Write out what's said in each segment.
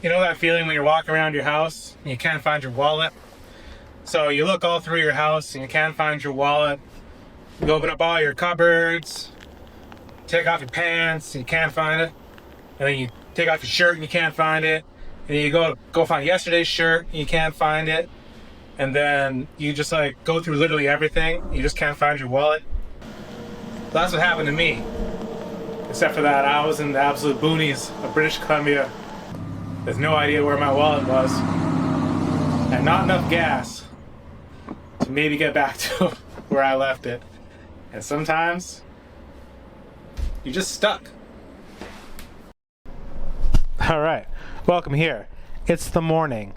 You know that feeling when you're walking around your house and you can't find your wallet? So you look all through your house and you can't find your wallet. You open up all your cupboards, take off your pants and you can't find it. And then you take off your shirt and you can't find it. And then you go find yesterday's shirt and you can't find it. And then you just like go through literally everything. You just can't find your wallet. That's what happened to me. Except for that, I was in the absolute boonies of British Columbia. There's no idea where my wallet was. And not enough gas to maybe get back to where I left it. And sometimes you're just stuck. All right, welcome here. It's the morning,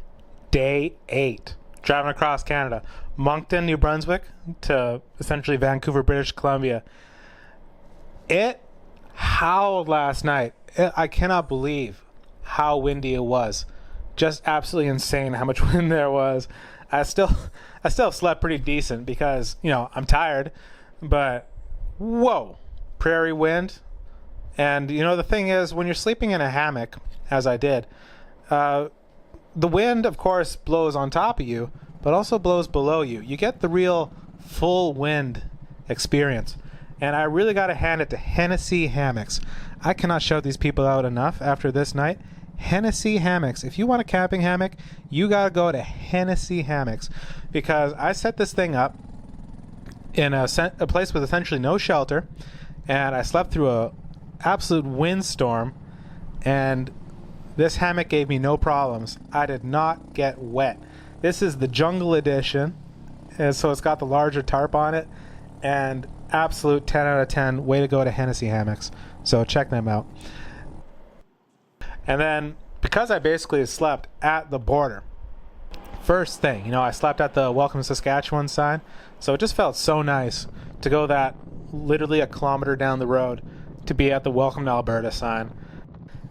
day 8. Driving across Canada, Moncton, New Brunswick to essentially Vancouver, British Columbia. It howled last night. I cannot believe how windy it was. Just absolutely insane how much wind there was. I still slept pretty decent because, you know, I'm tired, but whoa, prairie wind. And you know, the thing is, when you're sleeping in a hammock, as I did, the wind of course blows on top of you, but also blows below you. You get the real full wind experience. And I really got to hand it to Hennessy Hammocks. I cannot shout these people out enough after this night. Hennessy Hammocks. If you want a camping hammock, you got to go to Hennessy Hammocks, because I set this thing up in a place with essentially no shelter, and I slept through a absolute windstorm, and this hammock gave me no problems. I did not get wet. This is the Jungle Edition, and so it's got the larger tarp on it, and absolute 10 out of 10. Way to go to Hennessy Hammocks. So check them out. And then, because I basically slept at the border, first thing, you know, I slept at the Welcome Saskatchewan sign, so it just felt so nice to go that literally a kilometer down the road to be at the Welcome to Alberta sign.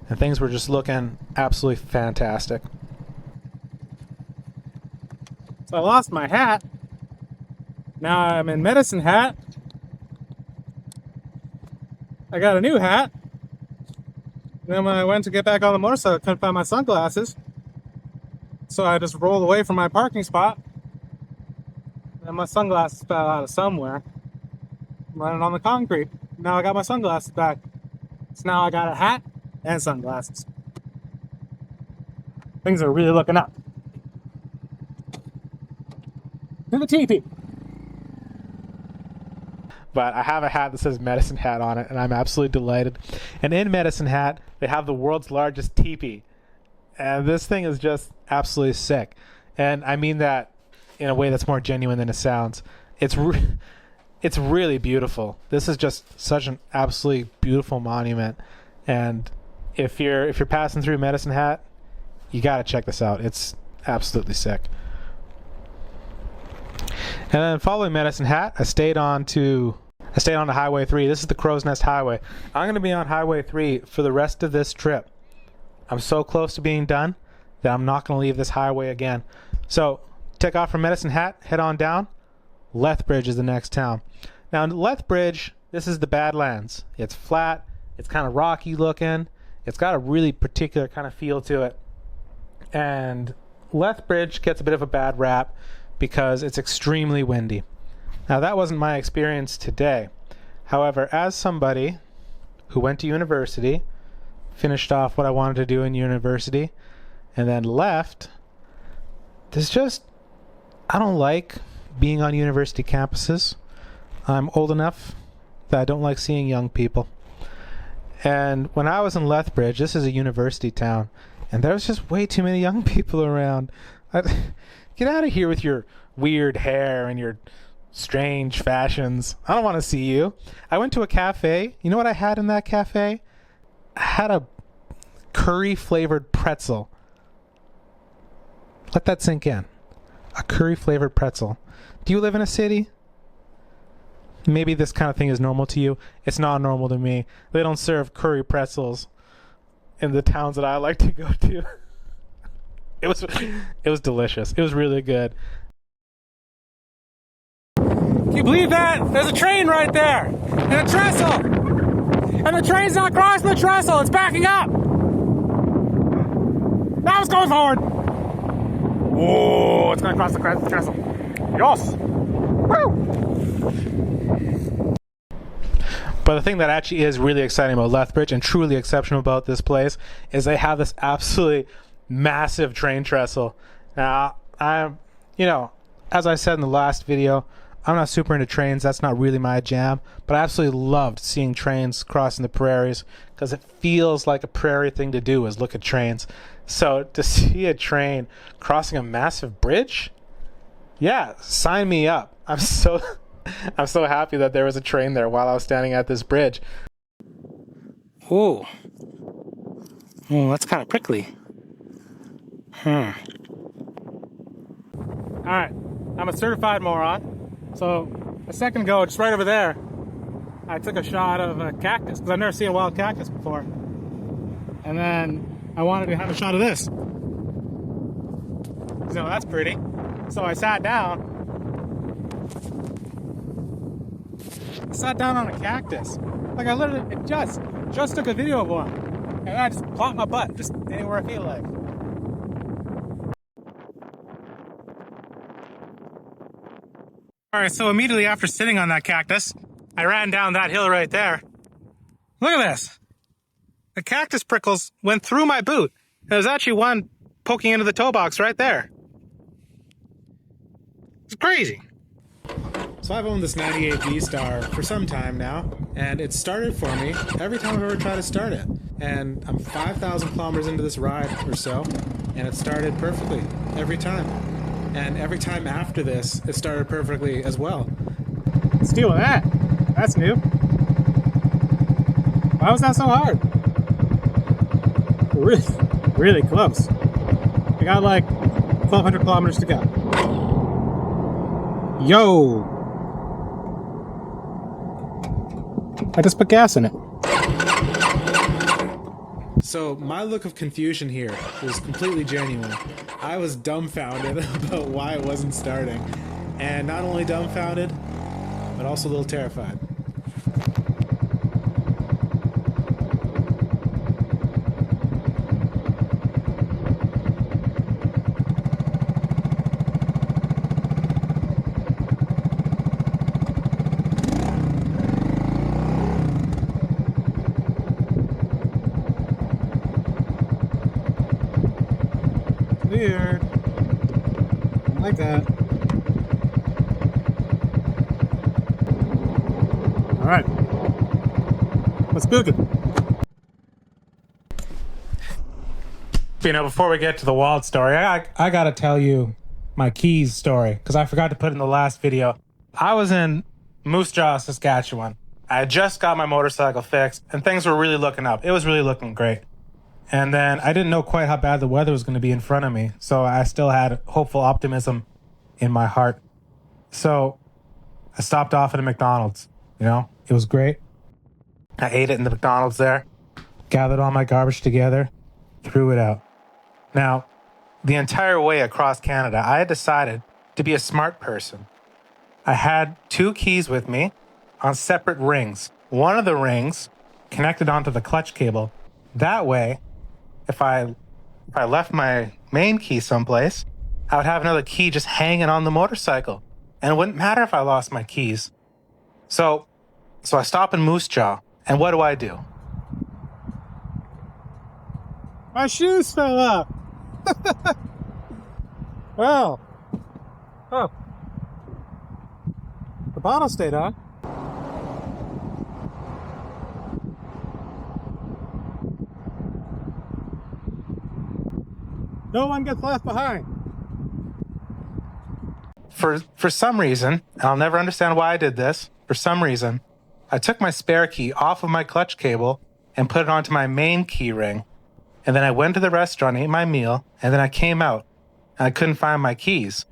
And things were just looking absolutely fantastic. So I lost my hat. Now I'm in Medicine Hat. I got a new hat. Then when I went to get back on the motorcycle, I couldn't find my sunglasses. So I just rolled away from my parking spot. And my sunglasses fell out of somewhere. I'm running on the concrete. Now I got my sunglasses back. So now I got a hat and sunglasses. Things are really looking up. To the teepee. But I have a hat that says Medicine Hat on it, and I'm absolutely delighted. And in Medicine Hat, they have the world's largest teepee. And this thing is just absolutely sick. And I mean that in a way that's more genuine than it sounds. It's really beautiful. This is just such an absolutely beautiful monument. And if you're passing through Medicine Hat, you got to check this out. It's absolutely sick. And then following Medicine Hat, I stayed on to Highway 3. This is the Crow's Nest Highway. I'm going to be on Highway 3 for the rest of this trip. I'm so close to being done that I'm not going to leave this highway again. So, take off from Medicine Hat, head on down. Lethbridge is the next town. Now, in Lethbridge, this is the Badlands. It's flat, it's kind of rocky looking, it's got a really particular kind of feel to it. And Lethbridge gets a bit of a bad rap because it's extremely windy. Now, that wasn't my experience today. However, as somebody who went to university, finished off what I wanted to do in university, and then left, I don't like being on university campuses. I'm old enough that I don't like seeing young people. And when I was in Lethbridge, this is a university town, and there was just way too many young people around. Get out of here with your weird hair and your strange fashions. I don't want to see you. I went to a cafe. You know what I had in that cafe? I had a curry flavored pretzel. Let that sink in. A curry flavored pretzel. Do you live in a city? Maybe this kind of thing is normal to you. It's not normal to me. They don't serve curry pretzels in the towns that I like to go to. It was delicious. It was really good. Can you believe that? There's a train right there, and a trestle, and the train's not crossing the trestle. It's backing up. Oh, it's going forward. Oh, it's going to cross the trestle. Yes. Woo! But the thing that actually is really exciting about Lethbridge and truly exceptional about this place is they have this absolutely massive train trestle. Now, as I said in the last video, I'm not super into trains. That's not really my jam. But I absolutely loved seeing trains crossing the prairies because it feels like a prairie thing to do is look at trains. So to see a train crossing a massive bridge, yeah, sign me up. I'm so happy that there was a train there while I was standing at this bridge. Ooh. Oh, that's kind of prickly. All right, I'm a certified moron. So a second ago, just right over there, I took a shot of a cactus because I've never seen a wild cactus before. And then I wanted to have a shot of this. So that's pretty. So I sat down. On a cactus. Like I literally just took a video of one. And I just plopped my butt just anywhere I feel like. Alright, so immediately after sitting on that cactus, I ran down that hill right there. Look at this. The cactus prickles went through my boot. There's actually one poking into the toe box right there. It's crazy. So I've owned this 98 V-Star for some time now, and it started for me every time I've ever tried to start it. And I'm 5,000 kilometers into this ride or so, and it started perfectly every time. And every time after this, it started perfectly as well. Let's deal with that. That's new. Why was that so hard? We're really close. I got like 1,200 kilometers to go. Yo! I just put gas in it. So my look of confusion here was completely genuine. I was dumbfounded about why it wasn't starting. And not only dumbfounded, but also a little terrified. Weird. I like that. Alright. Let's book it. Before we get to the wild story, I gotta tell you my keys story, because I forgot to put it in the last video. I was in Moose Jaw, Saskatchewan. I had just got my motorcycle fixed, and things were really looking up. It was really looking great. And then I didn't know quite how bad the weather was going to be in front of me, so I still had hopeful optimism in my heart. So I stopped off at a McDonald's. It was great. I ate it in the McDonald's there, gathered all my garbage together, threw it out. Now, the entire way across Canada, I had decided to be a smart person. I had 2 keys with me on separate rings. One of the rings connected onto the clutch cable. That way, if I left my main key someplace, I would have another key just hanging on the motorcycle. And it wouldn't matter if I lost my keys. So I stop in Moose Jaw, and what do? My shoes fell up. Well. Oh. The bottle stayed on. No one gets left behind. For some reason, I'll never understand why I did this. For some reason, I took my spare key off of my clutch cable and put it onto my main key ring. And then I went to the restaurant, ate my meal, and then I came out and I couldn't find my keys.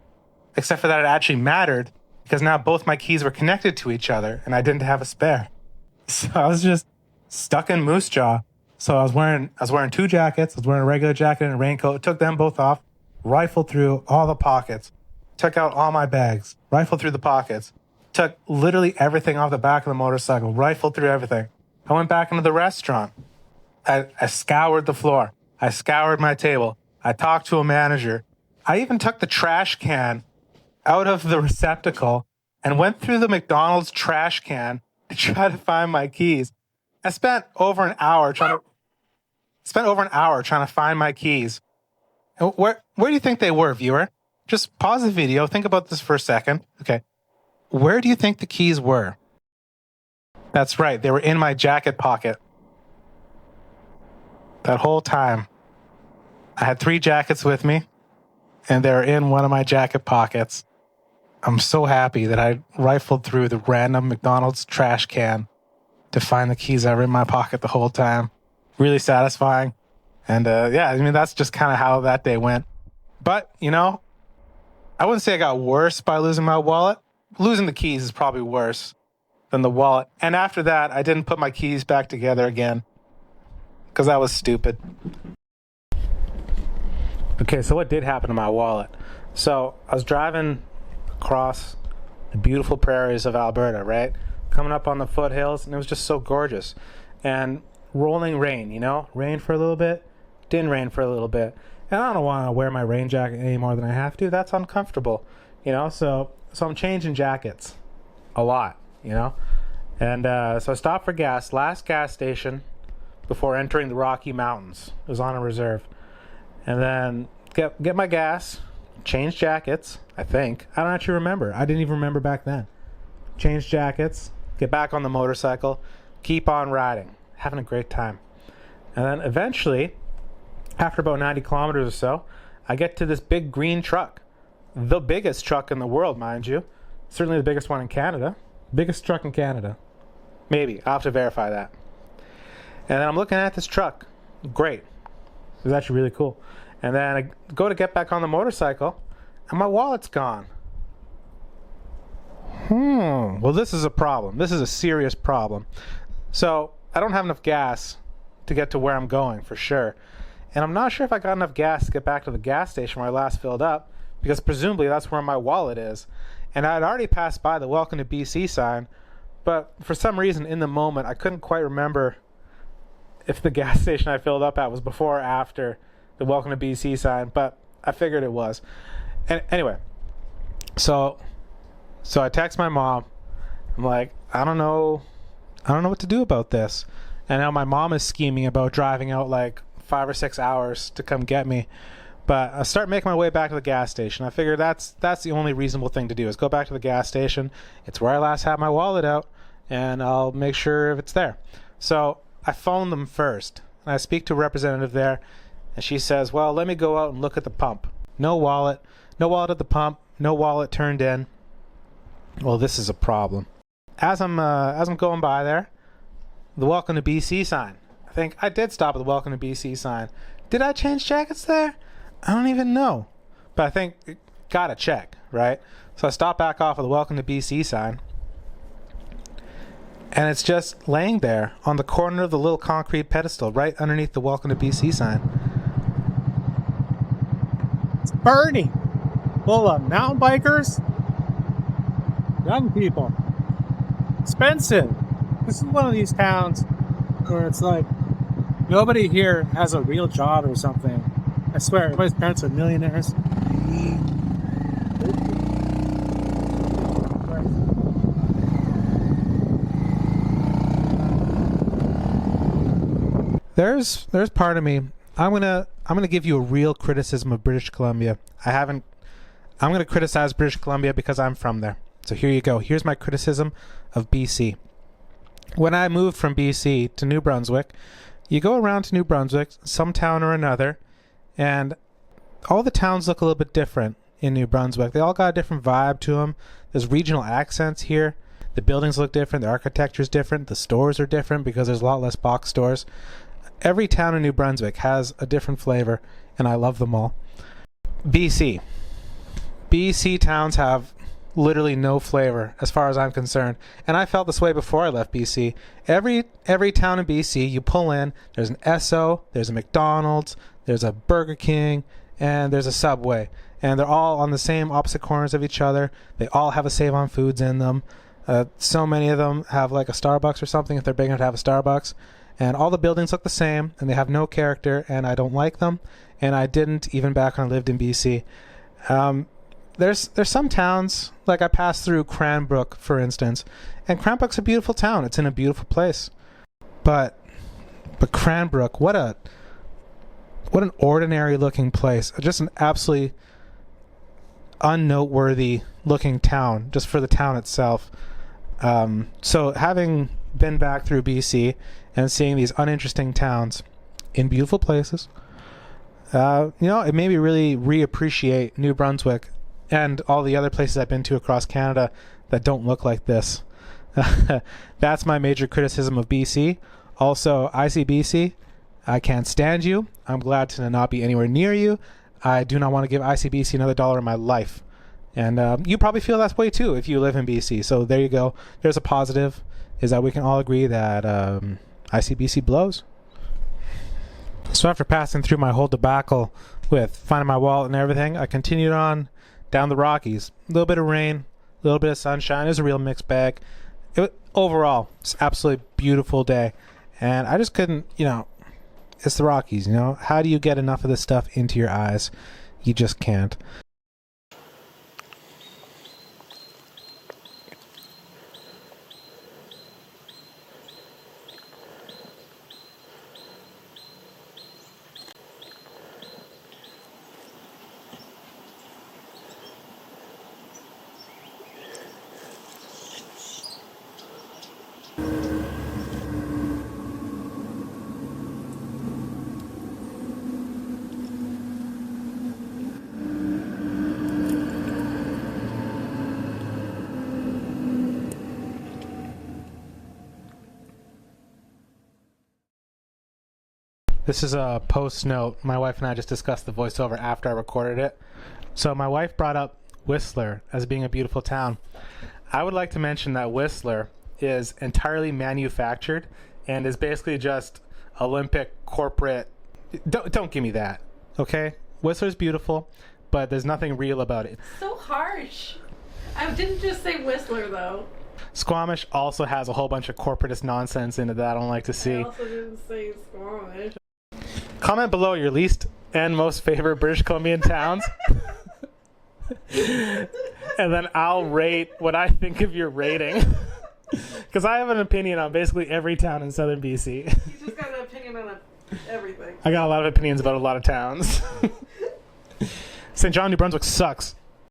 Except for that it actually mattered because now both my keys were connected to each other and I didn't have a spare. So I was just stuck in Moose Jaw. So I was wearing 2 jackets. I was wearing a regular jacket and a raincoat. Took them both off, rifled through all the pockets, took out all my bags, rifled through the pockets, took literally everything off the back of the motorcycle, rifled through everything. I went back into the restaurant. I scoured the floor. I scoured my table. I talked to a manager. I even took the trash can out of the receptacle and went through the McDonald's trash can to try to find my keys. I spent over an hour trying to find my keys. And where do you think they were, viewer? Just pause the video. Think about this for a second. Okay. Where do you think the keys were? That's right. They were in my jacket pocket. That whole time. I had 3 jackets with me, and they were in one of my jacket pockets. I'm so happy that I rifled through the random McDonald's trash can to find the keys that were in my pocket the whole time. Really satisfying. And yeah, I mean, that's just kind of how that day went. But, you know, I wouldn't say I got worse by losing my wallet. Losing the keys is probably worse than the wallet. And after that, I didn't put my keys back together again because that was stupid. Okay, so what did happen to my wallet? So I was driving across the beautiful prairies of Alberta, right? Coming up on the foothills, and it was just so gorgeous. And rolling rain, you know? Rain for a little bit, didn't rain for a little bit. And I don't want to wear my rain jacket any more than I have to. That's uncomfortable, you know? So I'm changing jackets a lot, you know? And so I stopped for gas, last gas station before entering the Rocky Mountains. It was on a reserve. And then get my gas, change jackets, I think. I don't actually remember. I didn't even remember back then. Change jackets, get back on the motorcycle, keep on riding, having a great time. And then eventually, after about 90 kilometers or so, I get to this big green truck. The biggest truck in the world, mind you. Certainly the biggest one in Canada. Biggest truck in Canada. Maybe. I'll have to verify that. And then I'm looking at this truck. Great. It was actually really cool. And then I go to get back on the motorcycle, and my wallet's gone. Well, this is a problem. This is a serious problem. So I don't have enough gas to get to where I'm going, for sure. And I'm not sure if I got enough gas to get back to the gas station where I last filled up, because presumably that's where my wallet is. And I had already passed by the Welcome to BC sign, but for some reason in the moment I couldn't quite remember if the gas station I filled up at was before or after the Welcome to BC sign, but I figured it was. And anyway, so I text my mom. I'm like, I don't know what to do about this. And now my mom is scheming about driving out like 5 or 6 hours to come get me. But I start making my way back to the gas station. I figure that's the only reasonable thing to do, is go back to the gas station. It's where I last had my wallet out, and I'll make sure if it's there. So I phone them first, and I speak to a representative there, and she says, well, let me go out and look at the pump. No wallet at the pump, no wallet turned in. Well, this is a problem. As I'm going by there, the Welcome to BC sign. I think I did stop at the Welcome to BC sign. Did I change jackets there? I don't even know. But I think, gotta check, right? So I stop back off of the Welcome to BC sign. And it's just laying there on the corner of the little concrete pedestal right underneath the Welcome to BC sign. It's burning. Full of mountain bikers, young people. Expensive. This is one of these towns where it's like nobody here has a real job or something. I swear, everybody's parents are millionaires. There's part of me. I'm gonna give you a real criticism of British Columbia. I'm gonna criticize British Columbia because I'm from there. So here you go. Here's my criticism of BC. When I moved from BC to New Brunswick, you go around to New Brunswick, some town or another, and all the towns look a little bit different in New Brunswick. They all got a different vibe to them. There's regional accents here. The buildings look different. The architecture is different. The stores are different because there's a lot less box stores. Every town in New Brunswick has a different flavor, and I love them all. BC towns have literally no flavor as far as I'm concerned, and I felt this way before I left BC. Every town in BC you pull in, there's an Esso, there's a McDonald's, there's a Burger King, and there's a Subway, and they're all on the same opposite corners of each other. They all have a Save on Foods in them. So many of them have like a Starbucks or something if they're big enough to have a Starbucks. and all the buildings look the same, and they have no character, and I don't like them, and I didn't even back when I lived in BC. There's some towns, like I passed through Cranbrook, for instance, and Cranbrook's a beautiful town. It's in a beautiful place. But Cranbrook, what an ordinary looking place. Just an absolutely unnoteworthy looking town, just for the town itself. So having been back through BC and seeing these uninteresting towns in beautiful places, it made me really reappreciate New Brunswick and all the other places I've been to across Canada that don't look like this. That's my major criticism of BC. Also, ICBC, I can't stand you. I'm glad to not be anywhere near you. I do not want to give ICBC another dollar in my life. And you probably feel that way too if you live in BC. So there you go. There's a positive, is that we can all agree that ICBC blows. So after passing through my whole debacle with finding my wallet and everything, I continued on down the Rockies. A little bit of rain, a little bit of sunshine. It was a real mixed bag. Overall, it's an absolutely beautiful day. And I just couldn't, it's the Rockies, How do you get enough of this stuff into your eyes? You just can't. This is a post note. My wife and I just discussed the voiceover after I recorded it. So my wife brought up Whistler as being a beautiful town. I would like to mention that Whistler is entirely manufactured and is basically just Olympic corporate. Don't give me that, okay? Whistler's beautiful, but there's nothing real about it. So harsh. I didn't just say Whistler though. Squamish also has a whole bunch of corporatist nonsense in it that I don't like to see. I also didn't say Squamish. Comment below your least and most favorite British Columbian towns. And then I'll rate what I think of your rating. Because I have an opinion on basically every town in southern BC. You just got an opinion on everything. I got a lot of opinions about a lot of towns. St. John, New Brunswick sucks.